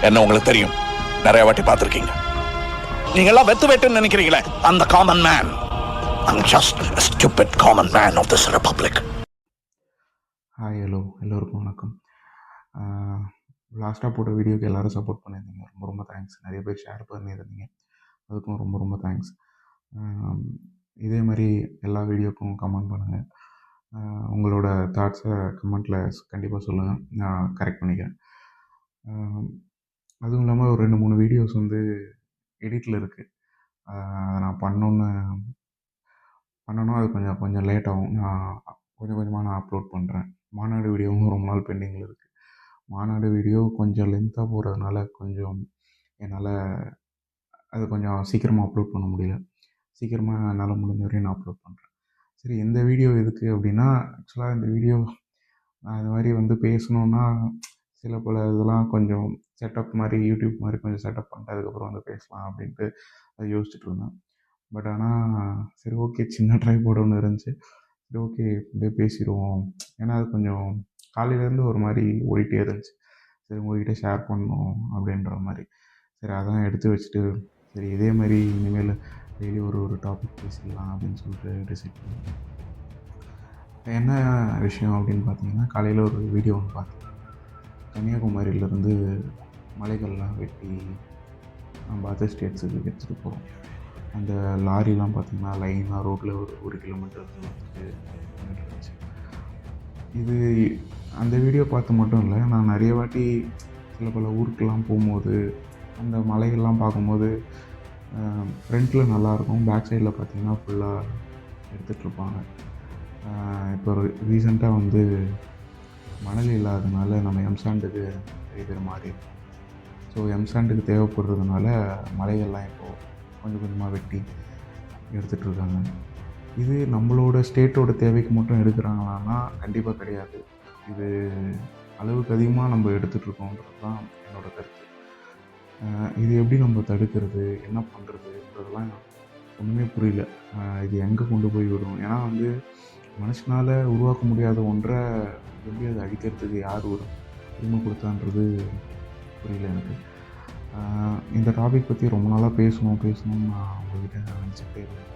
என்ன உங்களுக்கு தெரியும், நிறைய வாட்டி பார்த்துருக்கீங்க. நீங்க எல்லாம் வெத்து வெட்டுன்னு நினைக்கிறீங்களே, அந்த common man. I'm just a stupid common man of this republic. Hi hello எல்லோருக்கும் வணக்கம். லாஸ்ட்டாக போட்ட வீடியோக்கு எல்லோரும் சப்போர்ட் பண்ணியிருந்தீங்க, ரொம்ப ரொம்ப தேங்க்ஸ். நிறைய பேர் ஷேர் பண்ணியிருந்தீங்க, அதுக்கும் ரொம்ப ரொம்ப தேங்க்ஸ். இதே மாதிரி எல்லா வீடியோக்கும் கமெண்ட் பண்ணுங்கள். உங்களோட தாட்ஸை கமெண்ட்டில் கண்டிப்பாக சொல்லுங்கள், நான் கரெக்ட் பண்ணிக்கிறேன். அதுவும் இல்லாமல் ஒரு 2-3 வீடியோஸ் வந்து எடிட்டில் இருக்குது. அதை நான் பண்ணணும், அது கொஞ்சம் லேட் ஆகும். நான் கொஞ்சம் கொஞ்சமாக நான் அப்லோட் பண்ணுறேன். மாநாடு வீடியோவும் ரொம்ப நாள் பெண்டிங்கில் இருக்குது. மாநாடு வீடியோ கொஞ்சம் லென்த்தாக போகிறதுனால கொஞ்சம் என்னால் அது கொஞ்சம் சீக்கிரமாக அப்லோட் பண்ண முடியல. சீக்கிரமாக என்னால் முடிஞ்ச வரையும் நான் அப்லோட் பண்ணுறேன். சரி, இந்த வீடியோ எதுக்கு அப்படின்னா, ஆக்சுவலாக இந்த வீடியோ நான் இது மாதிரி வந்து பேசணுன்னா சில பல இதெல்லாம் கொஞ்சம் செட்டப் மாதிரி, யூடியூப் மாதிரி கொஞ்சம் செட்டப் பண்ணிட்டு அதுக்கப்புறம் வந்து பேசலாம் அப்படின்ட்டு அதை யோசிச்சுட்டு இருந்தேன். பட் ஆனால் சரி ஓகே, சின்ன ட்ரைபாட் ஒன்று இருந்துச்சு. சரி ஓகே, அப்படியே பேசிடுவோம். ஏன்னா அது கொஞ்சம் காலையிலேருந்து ஒரு மாதிரி ஓடிட்டே இருந்துச்சு. சரி உங்கள்கிட்ட ஷேர் பண்ணணும் அப்படின்ற மாதிரி. சரி அதான் எடுத்து வச்சுட்டு, சரி இதே மாதிரி இனிமேல் டெய்லி ஒரு டாபிக் பேசிடலாம் அப்படின்னு சொல்லிட்டு டிசைட் பண்ணேன். என்ன விஷயம் அப்படின்னு பார்த்தீங்கன்னா, காலையில் ஒரு வீடியோ ஒன்று பார்த்தேன். கன்னியாகுமரியிலேருந்து மலைகள்லாம் வெட்டி நம்ம அதர் ஸ்டேட்ஸுக்கு எடுத்துகிட்டு போகிறோம். அந்த லாரிலாம் பார்த்திங்கன்னா லைனாக ரோட்டில் ஒரு கிலோமீட்டர் வந்துட்டு இருந்துச்சு. இது அந்த வீடியோ பார்த்து மட்டும் இல்லை, நான் நிறைய வாட்டி சில பல ஊருக்கெல்லாம் போகும்போது அந்த மலைகள்லாம் பார்க்கும்போது ஃப்ரண்ட்டில் நல்லாயிருக்கும், பேக் சைடில் பார்த்திங்கன்னா ஃபுல்லாக எடுத்துகிட்ருப்பாங்க. இப்போ ரீசெண்டாக வந்து மணல் இல்லாததுனால நம்ம எம்சாண்டுக்கு நிறைய பேர் மாறி இருக்கோம். ஸோ எம்சாண்டுக்கு தேவைப்படுறதுனால மலைகள்லாம் இப்போது கொஞ்சம் கொஞ்சமாக வெட்டி எடுத்துகிட்ருக்காங்க. இது நம்மளோட ஸ்டேட்டோட தேவைக்கு மட்டும் எடுக்கிறாங்களான்னா கண்டிப்பாக கிடையாது. இது அளவுக்கு அதிகமாக நம்ம எடுத்துகிட்ருக்கோன்றது தான் என்னோடய கருத்து. இது எப்படி நம்ம தடுக்கிறது, என்ன பண்ணுறதுன்றதெல்லாம் ஒன்றுமே புரியல. இது எங்கே கொண்டு போய் விடும்? ஏன்னா வந்து மனுஷனால் உருவாக்க முடியாத ஒன்றை எப்படி அதை அழிக்கிறதுக்கு யார் ஒரு உரிமை கொடுத்தான்றது புரியல எனக்கு. இந்த டாபிக் பற்றி ரொம்ப நாளாக பேசணும்னு நான் உங்கள்கிட்ட நினச்சிக்கிட்டே இருக்கேன்.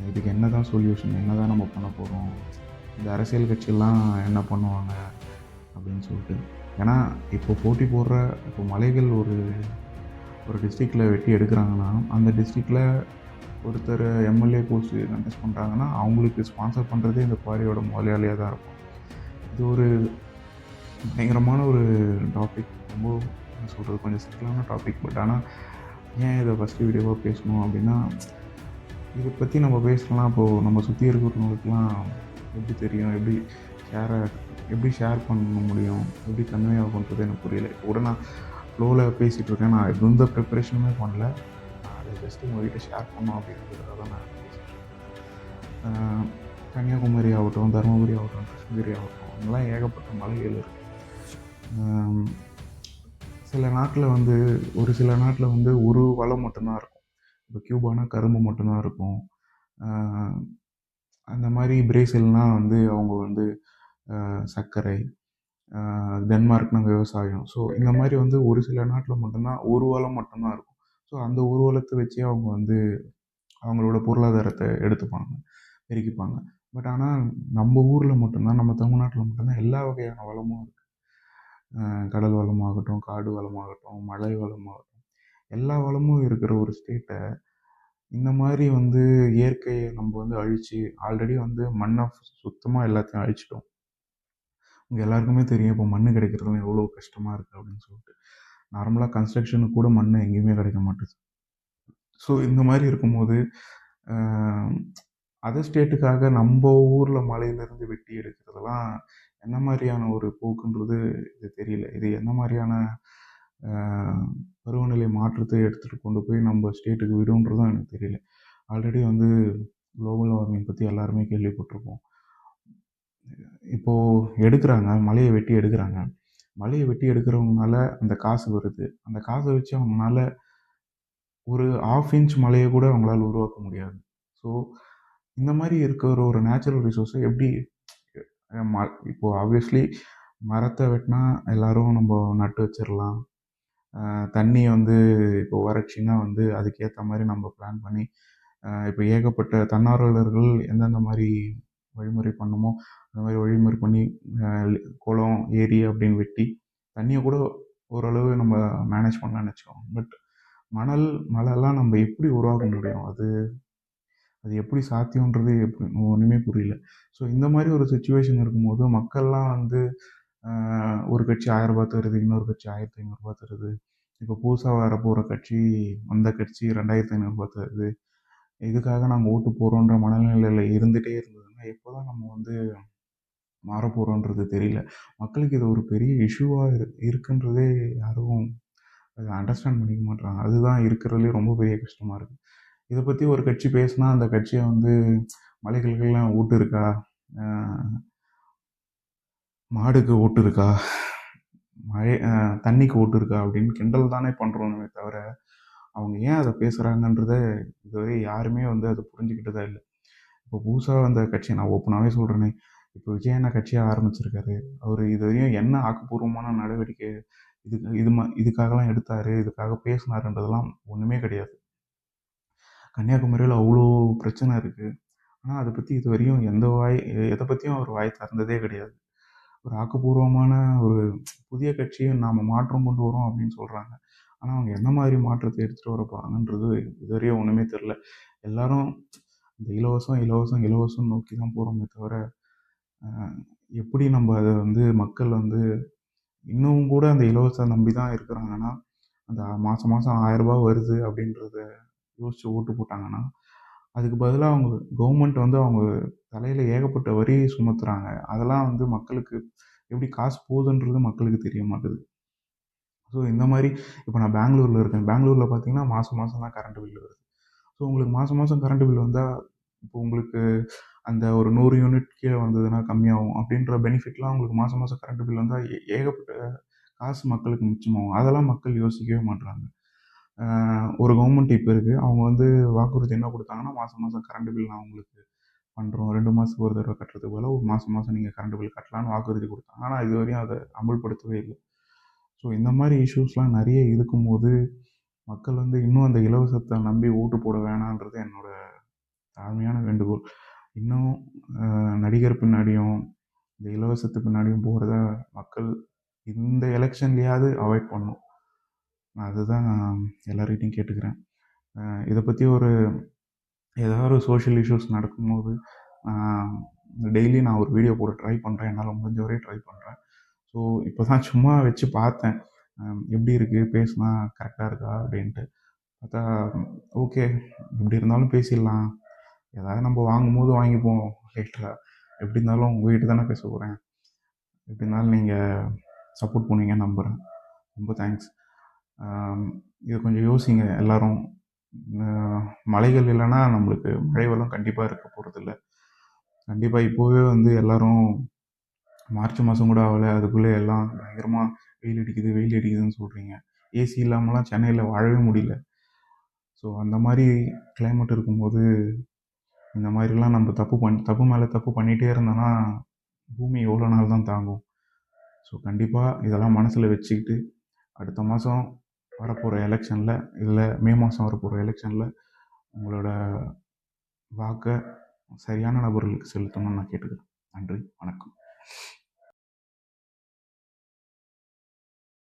இதுக்கு என்ன தான் சொல்யூஷன், என்ன தான் நம்ம பண்ண போகிறோம், இந்த அரசியல் கட்சியெல்லாம் என்ன பண்ணுவாங்க அப்படின்னு சொல்லிட்டு. ஏன்னா இப்போ போட்டி போடுற இப்போ மலைகள் ஒரு டிஸ்ட்ரிக்டில் வெட்டி எடுக்கிறாங்கன்னா, அந்த டிஸ்ட்ரிக்டில் ஒருத்தர் எம்எல்ஏ போஸ்ட் கண்டெஸ்ட் பண்ணுறாங்கன்னா அவங்களுக்கு ஸ்பான்சர் பண்ணுறதே இந்த குவாரியோட முதலாளியாக தான் இருக்கும். இது ஒரு பயங்கரமான ஒரு டாபிக், ரொம்ப சொல்கிறது கொஞ்சம் சிக்கலான டாபிக். பட் ஆனால் ஏன் இதை ஃபஸ்ட்டு வீடியோவாக பேசணும் அப்படின்னா, இதை பற்றி நம்ம பேசலாம். இப்போது நம்ம சுற்றி இருக்கிறவங்களுக்குலாம் எப்படி தெரியும், எப்படி ஷேர் பண்ண முடியும், எப்படி கன்வே ஆகுன்றது எனக்கு புரியல. கூட நான் ஃப்ளோவில் பேசிகிட்ருக்கேன், நான் எந்த ப்ரிப்பரேஷனுமே பண்ணல. நான் அதை ஜஸ்ட்டு உங்கள்கிட்ட ஷேர் பண்ணோம் அப்படின்றதுக்காக தான் நான் பேசிகிட்ருக்கேன். கன்னியாகுமரி ஆகட்டும், தருமபுரி ஆகட்டும், கிருஷ்ணகிரி ஆகட்டும், அங்கெல்லாம் ஏகப்பட்ட மலைகள் இருக்குது. ஒரு சில நாட்டில் வந்து ஒரு வளம் மட்டும்தான் இருக்கும். இப்போ கியூபானா கரும்பு மட்டும்தான் இருக்கும். அந்த மாதிரி பிரேசில்னால் வந்து அவங்க வந்து சர்க்கரை, டென்மார்க்னா விவசாயம். ஸோ இந்த மாதிரி வந்து ஒரு சில நாட்டில் மட்டும்தான் ஒரு வளம் மட்டும்தான் இருக்கும். ஸோ அந்த ஒரு வளத்தை வச்சு அவங்க வந்து அவங்களோட பொருளாதாரத்தை பெருக்கிப்பாங்க. பட் ஆனால் நம்ம ஊரில் மட்டும்தான், நம்ம தமிழ்நாட்டில் மட்டும்தான் எல்லா வகையான வளமும் இருக்குது. கடல் வளமாகட்டும், காடு வளமாகட்டும், மலை வளமாகட்டும், எல்லா வளமும் இருக்கிற ஒரு ஸ்டேட்டை இந்த மாதிரி வந்து இயற்கையை நம்ம வந்து அழித்து, ஆல்ரெடி வந்து மண்ணை சுத்தமாக எல்லாத்தையும் அழிச்சிட்டோம். உங்கள் எல்லாருக்குமே தெரியும் இப்போ மண் கிடைக்கிறதுலாம் எவ்வளோ கஷ்டமாக இருக்குது அப்படின்னு சொல்லிட்டு. நார்மலாக கன்ஸ்ட்ரக்ஷனுக்கு கூட மண் எங்கேயுமே கிடைக்க மாட்டேது. ஸோ இந்த மாதிரி இருக்கும்போது அதர் ஸ்டேட்டுக்காக நம்ம ஊரில் மலையிலேருந்து வெட்டி எடுக்கிறதெல்லாம் என்ன மாதிரியான ஒரு போக்குன்றது இது தெரியல. இது என்ன மாதிரியான பருவநிலை மாற்றத்தை எடுத்துகிட்டு கொண்டு போய் நம்ம ஸ்டேட்டுக்கு விடுன்றதும் எனக்கு தெரியல. ஆல்ரெடி வந்து குளோபல் வார்மிங் பற்றி எல்லாருமே கேள்விப்பட்டிருப்போம். இப்போது மலையை வெட்டி எடுக்கிறாங்க. மலையை வெட்டி எடுக்கிறவங்கனால அந்த காசு வருது. அந்த காசை வச்சு அவங்களால ஒரு 1/2 இன்ச் மலையை கூட அவங்களால உருவாக்க முடியாது. ஸோ இந்த மாதிரி இருக்கிற ஒரு நேச்சுரல் ரிசோர்ஸை எப்படி இப்போது ஆப்வியஸ்லி மரத்தை வெட்டினா எல்லோரும் நம்ம நட்டு வச்சிடலாம். தண்ணி வந்து இப்போ வறட்சின்னா வந்து அதுக்கேற்ற மாதிரி நம்ம பிளான் பண்ணி இப்போ ஏகப்பட்ட தன்னார்வலர்கள் எந்தெந்த மாதிரி வழிமுறை பண்ணுமோ அந்த மாதிரி வழிமுறை பண்ணி குளம் ஏரி அப்படின்னு வெட்டி தண்ணியை கூட ஓரளவு நம்ம மேனேஜ் பண்ணலாம்னு வச்சுக்கோங்க. பட் மழைலாம் நம்ம எப்படி உருவாக்க முடியும்? அது அது எப்படி சாத்தியன்றது எப்படி ஒன்றுமே புரியல. ஸோ இந்த மாதிரி ஒரு சுச்சுவேஷன் இருக்கும்போது மக்கள்லாம் வந்து ஒரு கட்சி ரூ. 1000 தருது, இன்னொரு கட்சி ரூ. 1500 தருது. இப்போ புதுசாக வரப்போகிற கட்சி அந்த கட்சி ரூ. 2500 தருது. இதுக்காக நாங்கள் ஓட்டு போடுறோன்ற மனநிலையில் இருந்துகிட்டே இருந்ததுன்னா எப்போ தான் நம்ம வந்து மாறப்போகிறோன்றது தெரியல. மக்களுக்கு இது ஒரு பெரிய இஷ்யூவாக இருக்குன்றதே யாரும் அதை அண்டர்ஸ்டாண்ட் பண்ணிக்க மாட்றாங்க. அதுதான் இருக்கிறதுலே ரொம்ப பெரிய கஷ்டமாக இருக்குது. இதை பற்றி ஒரு கட்சி பேசினா அந்த கட்சியை வந்து மலைகளுக்கெல்லாம் ஓட்டு இருக்கா, மாடுக்கு ஓட்டு இருக்கா, மழை தண்ணிக்கு ஓட்டு இருக்கா அப்படின்னு கிண்டல் தானே பண்ணுறோமே தவிர அவங்க ஏன் அதை பேசுகிறாங்கன்றத இதுவரை யாருமே வந்து அதை புரிஞ்சுக்கிட்டதா இல்லை. இப்போ புதுசாக வந்த கட்சி நான் ஓப்பனாகவே சொல்கிறேனே, இப்போ விஜய் அண்ணா கட்சியாக ஆரம்பிச்சிருக்காரு. அவர் இது வரையும் என்ன ஆக்கப்பூர்வமான நடவடிக்கை இதுக்காகலாம் எடுத்தார், இதுக்காக பேசினாருன்றதெல்லாம் ஒன்றுமே கிடையாது. கன்னியாகுமரியில் அவ்வளோ பிரச்சனை இருக்குது. ஆனால் அதை பற்றி இது வரையும் எதை பற்றியும் அவர் வாய் திறந்ததே கிடையாது. ஒரு ஆக்கப்பூர்வமான ஒரு புதிய கட்சியை நாம் மாற்றம் கொண்டு வரோம் அப்படின்னு சொல்கிறாங்க. ஆனால் அவங்க என்ன மாதிரி மாற்றத்தை எடுத்துகிட்டு வர போகிறாங்கன்றது இதுவரையும் ஒன்றுமே தெரில. எல்லாரும் இந்த இலவசம் இலவசம் இலவசம் நோக்கி தான் போகிறோமே தவிர எப்படி நம்ம அதை வந்து மக்கள் வந்து இன்னும் கூட அந்த இலவசம் நம்பி தான் இருக்கிறாங்கன்னா, அந்த மாதம் மாதம் 1000 வருது அப்படின்றத யோசித்து ஓட்டு போட்டாங்கன்னா, அதுக்கு பதிலாக அவங்க கவர்மெண்ட் வந்து அவங்க தலையில் ஏகப்பட்ட வரி சுமத்துறாங்க. அதெல்லாம் வந்து மக்களுக்கு எப்படி காசு போகுதுன்றது மக்களுக்கு தெரிய மாட்டுது. ஸோ இந்த மாதிரி இப்போ நான் பெங்களூரில் இருக்கேன். பெங்களூரில் பார்த்தீங்கன்னா மாதம் மாதம் தான் கரண்ட் பில் வருது. ஸோ உங்களுக்கு மாதம் மாதம் கரண்ட் பில் வந்தால் இப்போ உங்களுக்கு அந்த ஒரு 100 யூனிட் கீழே வந்ததுன்னா கம்மியாகும் அப்படின்ற பெனிஃபிட்லாம் உங்களுக்கு மாதம் மாதம் கரண்ட் பில் வந்தால் ஏகப்பட்ட காசு மக்களுக்கு மிச்சமாகும். அதெல்லாம் மக்கள் யோசிக்கவே மாட்றாங்க. ஒரு கவர்மெண்ட் இப்போ இருக்குது. அவங்க வந்து வாக்குறுதி என்ன கொடுத்தாங்கன்னா, மாதம் மாதம் கரண்ட் பில் நான் உங்களுக்கு பண்ணுறோம். 2 மாதத்துக்கு ஒரு தடவை கட்டுறதுக்கு பதிலாக ஒரு மாதம் மாதம் நீங்கள் கரண்ட் பில் கட்டலான்னு வாக்குறுதி கொடுத்தாங்க. ஆனால் இதுவரையும் அதை அமல்படுத்தவே இல்லை. ஸோ இந்த மாதிரி இஷ்யூஸ்லாம் நிறைய இருக்கும்போது மக்கள் வந்து இன்னும் அந்த இலவசத்தை நம்பி ஓட்டு போட வேணான்றது என்னோட தாழ்மையான வேண்டுகோள். இன்னும் நடிகர் பின்னாடியும் இந்த இலவசத்து பின்னாடியும் போகிறத மக்கள் இந்த எலெக்ஷன்லேயாவது அவாய்ட் பண்ணணும். நான் அதுதான் எல்லார்கிட்டையும் கேட்டுக்கிறேன். இதை பற்றி ஏதாவது ஒரு சோஷியல் இஷ்யூஸ் நடக்கும்போது டெய்லி நான் ஒரு வீடியோ போட ட்ரை பண்ணுறேன். என்னால் முடிஞ்ச வரையும் ட்ரை பண்ணுறேன். ஸோ இப்போ தான் சும்மா வச்சு பார்த்தேன், எப்படி இருக்குது, பேசினா கரெக்டாக இருக்கா அப்படின்ட்டு. பார்த்தா ஓகே, எப்படி இருந்தாலும் பேசிடலாம், ஏதாவது நம்ம வாங்கும்போது வாங்கிப்போம் லைட்டராக, எப்படி இருந்தாலும் உங்கள் வீட்டு தானே பேச போகிறேன், எப்படி இருந்தாலும் நீங்கள் சப்போர்ட் பண்ணுவீங்கன்னு நம்புகிறேன். ரொம்ப தேங்க்ஸ். இதை கொஞ்சம் யோசிங்க எல்லோரும். மழைகள் இல்லைன்னா நம்மளுக்கு மழை வெள்ளம் கண்டிப்பாக இருக்க போகிறதில்ல. கண்டிப்பாக இப்போவே வந்து எல்லோரும் மார்ச் மாதம் கூட ஆகலை, அதுக்குள்ளே எல்லாம் பயங்கரமாக வெயில் அடிக்குதுன்னு சொல்கிறீங்க. ஏசி இல்லாமலாம் சென்னையில் வாழவே முடியல. ஸோ அந்த மாதிரி கிளைமேட் இருக்கும்போது இந்த மாதிரிலாம் நம்ம தப்பு மேலே தப்பு பண்ணிகிட்டே இருந்தோன்னா பூமி எவ்வளோ நாள் தான் தாங்கும்? ஸோ கண்டிப்பாக இதெல்லாம் மனசில் வச்சுக்கிட்டு அடுத்த மாதம் வரப்போகிற எலெக்ஷனில், இல்லை மே மாதம் வரப்போகிற எலெக்ஷனில் உங்களோட வாக்கை சரியான நபர்களுக்கு செலுத்தணும்னு நான் கேட்டுக்கிறேன். நன்றி, வணக்கம்.